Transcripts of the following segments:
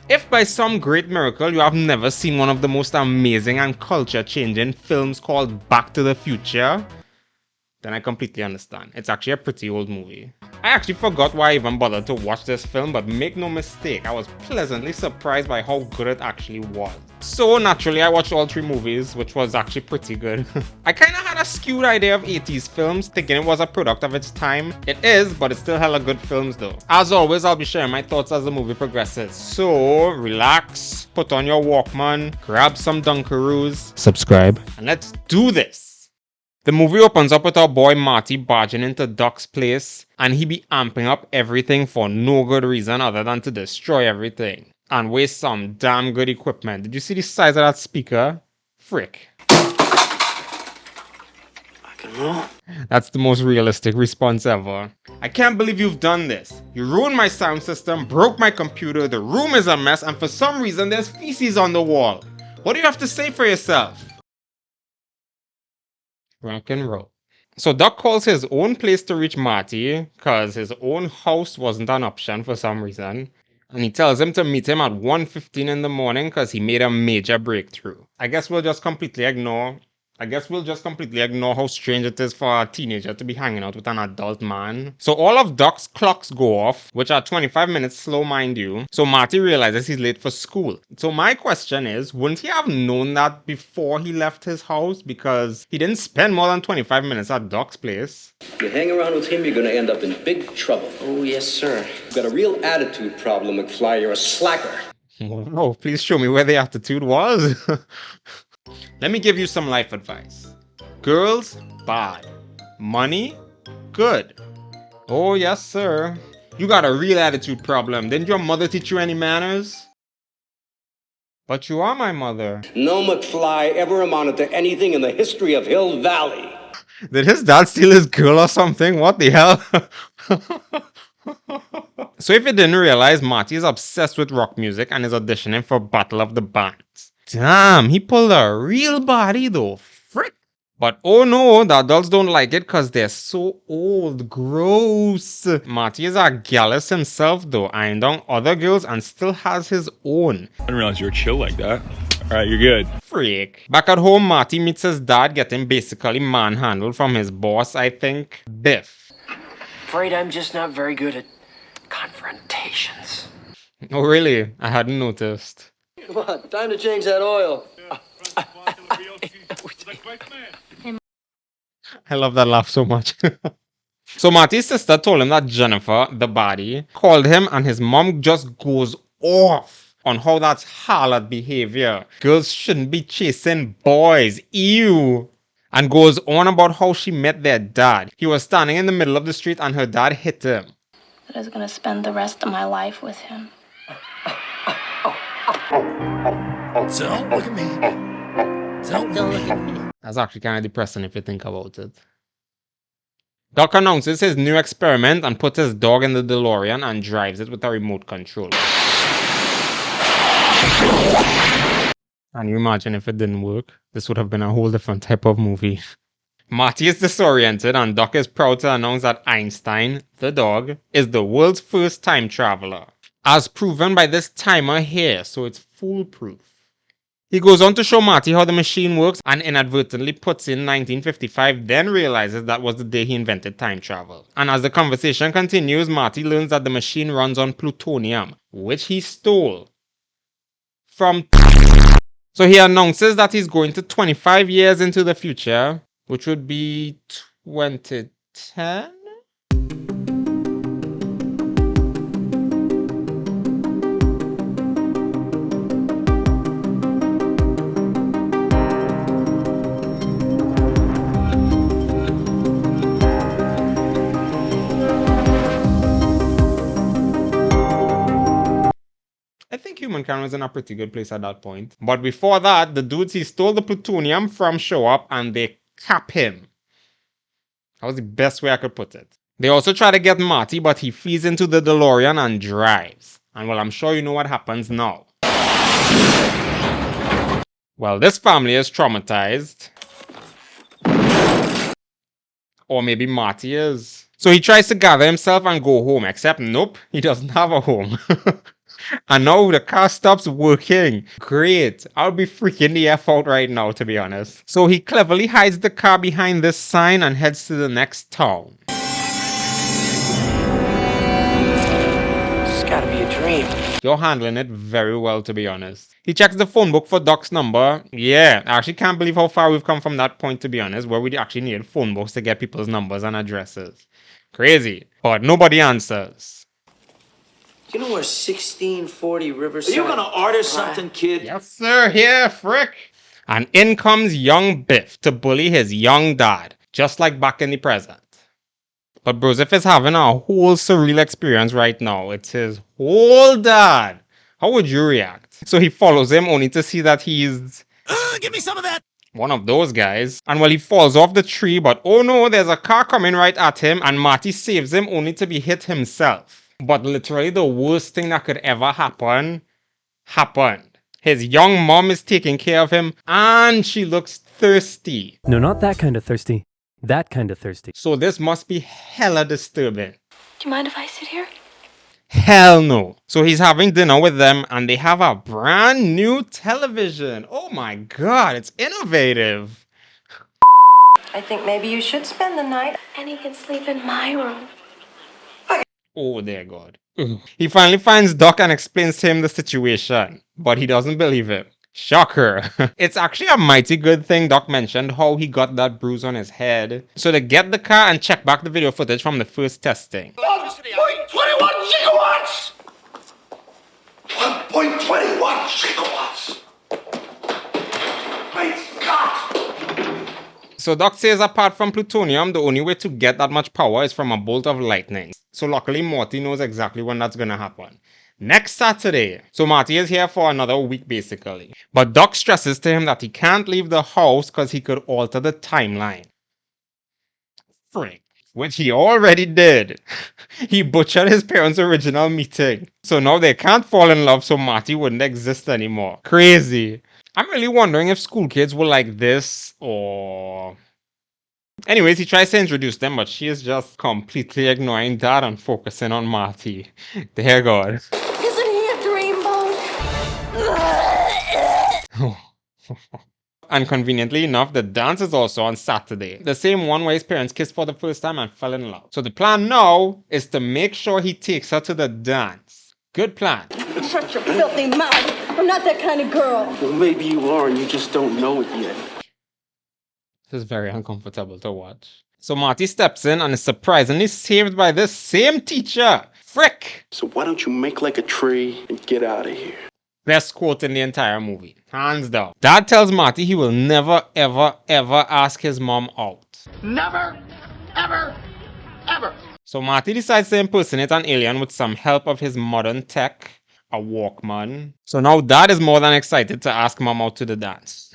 If by some great miracle you have never seen one of the most amazing and culture-changing films called Back to the Future, then I completely understand. It's actually a pretty old movie. I actually forgot why I even bothered to watch this film, but make no mistake, I was pleasantly surprised by how good it actually was. So naturally, I watched all 3 movies, which was actually pretty good. I kinda had a skewed idea of 80s films, thinking it was a product of its time. It is, but it's still hella good films though. As always, I'll be sharing my thoughts as the movie progresses. So relax, put on your Walkman, grab some Dunkaroos, subscribe, and let's do this! The movie opens up with our boy Marty barging into Doc's place, and he be amping up everything for no good reason other than to destroy everything and waste some damn good equipment. Did you see the size of that speaker? Frick. That's the most realistic response ever. I can't believe you've done this. You ruined my sound system, broke my computer, the room is a mess, and for some reason there's feces on the wall. What do you have to say for yourself? Rock and roll. So Doc calls his own place to reach Marty, cause his own house wasn't an option for some reason. And he tells him to meet him at 1:15 in the morning cause he made a major breakthrough. I guess we'll just completely ignore how strange it is for a teenager to be hanging out with an adult man. So all of Doc's clocks go off, which are 25 minutes slow, mind you. So Marty realizes he's late for school. So my question is, wouldn't he have known that before he left his house? Because he didn't spend more than 25 minutes at Doc's place. You hang around with him, you're gonna end up in big trouble. Oh, yes, sir. You've got a real attitude problem, McFly. You're a slacker. Oh, please show me where the attitude was. Let me give you some life advice. Girls, bad. Money, good. Oh, yes, sir. You got a real attitude problem. Didn't your mother teach you any manners? But you are my mother. No McFly ever amounted to anything in the history of Hill Valley. Did his dad steal his girl or something? What the hell? So if you didn't realize, Marty is obsessed with rock music and is auditioning for Battle of the Bands. Damn, he pulled a real body though. Frick. But oh no, the adults don't like it because they're so old. Gross. Marty is a gallus himself though, eyeing down other girls and still has his own. I didn't realize you were chill like that. Alright, you're good. Freak. Back at home, Marty meets his dad getting basically manhandled from his boss, I think, Biff. Afraid I'm just not very good at confrontations. Oh really? I hadn't noticed. Come on, time to change that oil. I love that laugh so much. So Marty's sister told him that Jennifer, the baddie, called him and his mom just goes off on how that's harlot behavior. Girls shouldn't be chasing boys. Ew. And goes on about how she met their dad. He was standing in the middle of the street and her dad hit him. I was gonna spend the rest of my life with him. Don't look at me. Don't look at me. That's actually kind of depressing if you think about it. Doc announces his new experiment and puts his dog in the DeLorean and drives it with a remote control. And you imagine if it didn't work, this would have been a whole different type of movie. Marty is disoriented and Doc is proud to announce that Einstein, the dog, is the world's first time traveler. As proven by this timer here, so it's foolproof. He goes on to show Marty how the machine works and inadvertently puts in 1955, then realizes that was the day he invented time travel. And as the conversation continues, Marty learns that the machine runs on plutonium, which he stole from. So he announces that he's going to 25 years into the future, which would be 2010? I think humankind was in a pretty good place at that point. But before that, the dudes he stole the plutonium from show up and they cap him. That was the best way I could put it. They also try to get Marty, but he flees into the DeLorean and drives. And well, I'm sure you know what happens now. Well, this family is traumatized. Or maybe Marty is. So he tries to gather himself and go home, except nope, he doesn't have a home. And now the car stops working. Great. I'll be freaking the F out right now, to be honest. So he cleverly hides the car behind this sign and heads to the next town. It's gotta be a dream. You're handling it very well, to be honest. He checks the phone book for Doc's number. Yeah, I actually can't believe how far we've come from that point, to be honest, where we actually needed phone books to get people's numbers and addresses. Crazy. But nobody answers. You know where 1640 Riverside... Are you gonna order something, kid? Yes, sir. Here, frick. And in comes young Biff to bully his young dad, just like back in the present. But Broseph is having a whole surreal experience right now. It's his whole dad. How would you react? So he follows him only to see that he's... Give me some of that. one of those guys. And well, he falls off the tree, but oh no, there's a car coming right at him and Marty saves him only to be hit himself. But literally the worst thing that could ever happen happened. His young mom is taking care of him and she looks thirsty. No, not that kind of thirsty. That kind of thirsty. So this must be hella disturbing. Do you mind if I sit here? Hell no. So he's having dinner with them and they have a brand new television. Oh my god, it's innovative. I think maybe you should spend the night. And he can sleep in my room. Oh dear god. He finally finds Doc and explains to him the situation, but he doesn't believe it. Shocker. It's actually a mighty good thing Doc mentioned how he got that bruise on his head. So they get the car and check back the video footage from the first testing. 1.21 gigawatts! 1.21 gigawatts! Great God! So Doc says apart from plutonium, the only way to get that much power is from a bolt of lightning. So luckily Morty knows exactly when that's gonna happen. Next Saturday. So Marty is here for another week basically. But Doc stresses to him that he can't leave the house because he could alter the timeline. Frick. Which he already did. He butchered his parents' original meeting. So now they can't fall in love so Marty wouldn't exist anymore. Crazy. I'm really wondering if school kids were like this or... Anyways, he tries to introduce them, but she is just completely ignoring that and focusing on Marty. Dear God. Isn't he a dreamboat? And conveniently enough, the dance is also on Saturday. The same one where his parents kissed for the first time and fell in love. So the plan now is to make sure he takes her to the dance. Good plan. Shut your filthy mouth. I'm not that kind of girl. Well, maybe you are and you just don't know it yet. This is very uncomfortable to watch. So Marty steps in and is surprisingly saved by this same teacher. Frick! So why don't you make like a tree and get out of here? Best quote in the entire movie. Hands down. Dad tells Marty he will never, ever, ever ask his mom out. Never, ever, ever. So Marty decides to impersonate an alien with some help of his modern tech, a Walkman. So now Dad is more than excited to ask Mom out to the dance.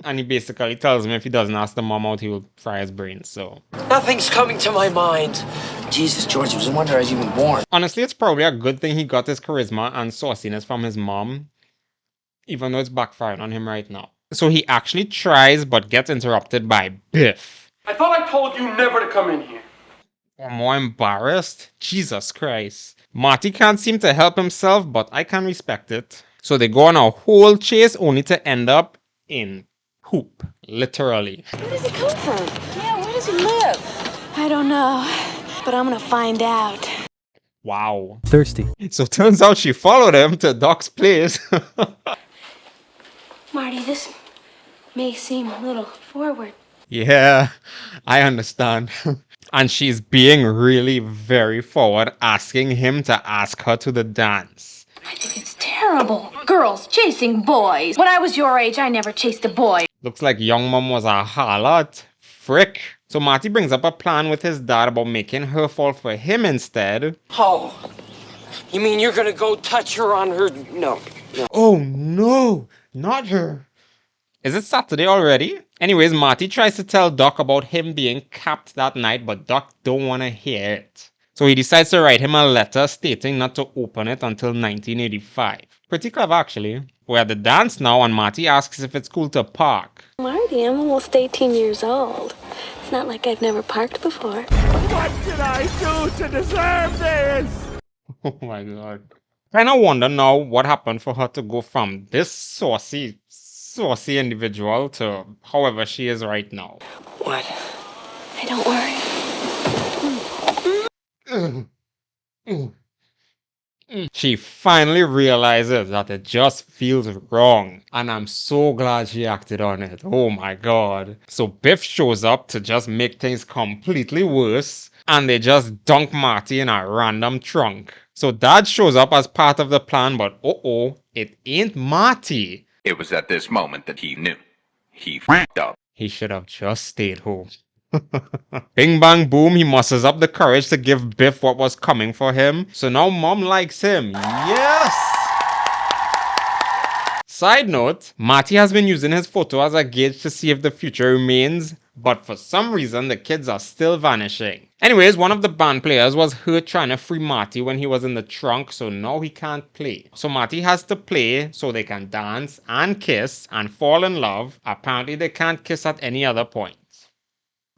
And he basically tells him if he doesn't ask the mom out, he will fry his brains, so... Nothing's coming to my mind. Jesus, George, it was a wonder I was even born. Honestly, it's probably a good thing he got his charisma and sauciness from his mom, even though it's backfiring on him right now. So he actually tries, but gets interrupted by Biff. I thought I told you never to come in here. Or more embarrassed? Jesus Christ. Marty can't seem to help himself, but I can respect it. So they go on a whole chase only to end up in poop. Literally. Where does he come from? Yeah, where does he live? I don't know, but I'm gonna find out. Wow. Thirsty. So turns out she followed him to Doc's place. Marty, this may seem a little forward. Yeah, I understand. And she's being really very forward, asking him to ask her to the dance. I think it's terrible. Girls chasing boys. When I was your age, I never chased a boy. Looks like young mom was a harlot. Frick. So Marty brings up a plan with his dad about making her fall for him instead. Oh, you mean you're gonna go touch her on her... No. Oh no, not her. Is it Saturday already? Anyways, Marty tries to tell Doc about him being capped that night, but Doc don't want to hear it. So he decides to write him a letter stating not to open it until 1985. Pretty clever actually. We're at the dance now and Marty asks if it's cool to park. Marty, I'm almost 18 years old. It's not like I've never parked before. What did I do to deserve this? Oh my god. Kinda wonder now what happened for her to go from this saucy individual to however she is right now. What? Hey, don't worry. She finally realizes that it just feels wrong, and I'm so glad she acted on it. Oh my god. So Biff shows up to just make things completely worse, and they just dunk Marty in a random trunk. So Dad shows up as part of the plan, but it ain't Marty. It was at this moment that he knew. He f***ed up. He should have just stayed home. Bing bang boom, he musters up the courage to give Biff what was coming for him. So now Mom likes him. Yes! Side note, Marty has been using his photo as a gauge to see if the future remains, but for some reason the kids are still vanishing. Anyways, one of the band players was hurt trying to free Marty when he was in the trunk, so now he can't play. So Marty has to play so they can dance and kiss and fall in love. Apparently they can't kiss at any other point.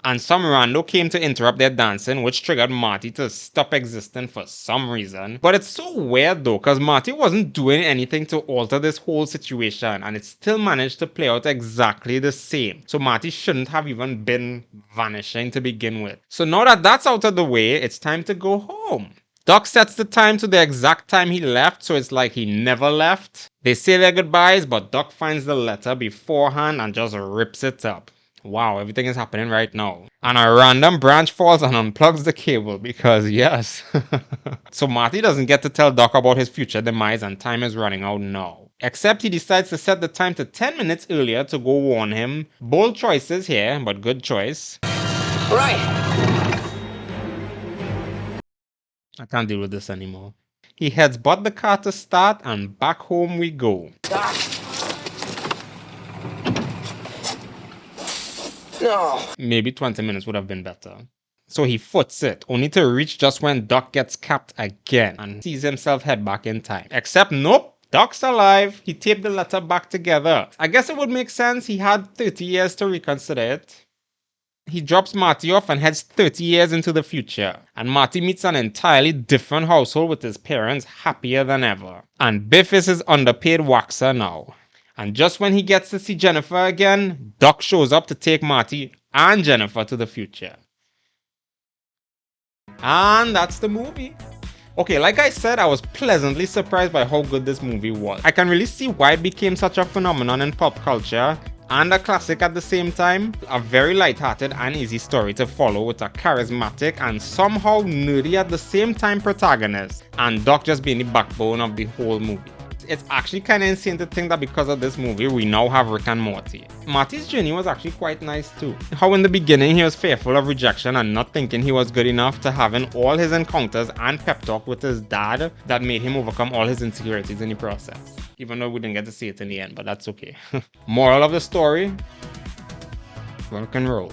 And some rando came to interrupt their dancing, which triggered Marty to stop existing for some reason. But it's so weird though, because Marty wasn't doing anything to alter this whole situation, and it still managed to play out exactly the same. So Marty shouldn't have even been vanishing to begin with. So now that that's out of the way, it's time to go home. Doc sets the time to the exact time he left, so it's like he never left. They say their goodbyes, but Doc finds the letter beforehand and just rips it up. Wow, everything is happening right now. And a random branch falls and unplugs the cable because yes. So Marty doesn't get to tell Doc about his future demise and time is running out now. Except he decides to set the time to 10 minutes earlier to go warn him. Bold choices here, but good choice. Right. I can't deal with this anymore. He heads but the car to start and back home we go. Doc. No. Maybe 20 minutes would have been better. So he foots it, only to reach just when Doc gets capped again and sees himself head back in time. Except nope, Doc's alive. He taped the letter back together. I guess it would make sense he had 30 years to reconsider it. He drops Marty off and heads 30 years into the future. And Marty meets an entirely different household with his parents happier than ever. And Biff is his underpaid waxer now. And just when he gets to see Jennifer again, Doc shows up to take Marty and Jennifer to the future. And that's the movie. Okay, like I said, I was pleasantly surprised by how good this movie was. I can really see why it became such a phenomenon in pop culture and a classic at the same time. A very light-hearted and easy story to follow with a charismatic and somehow nerdy at the same time protagonist, and Doc just being the backbone of the whole movie. It's actually kind of insane to think that because of this movie, we now have Rick and Morty. Marty's journey was actually quite nice too. How in the beginning he was fearful of rejection and not thinking he was good enough, to having all his encounters and pep talk with his dad that made him overcome all his insecurities in the process. Even though we didn't get to see it in the end, but that's okay. Moral of the story, rock and roll.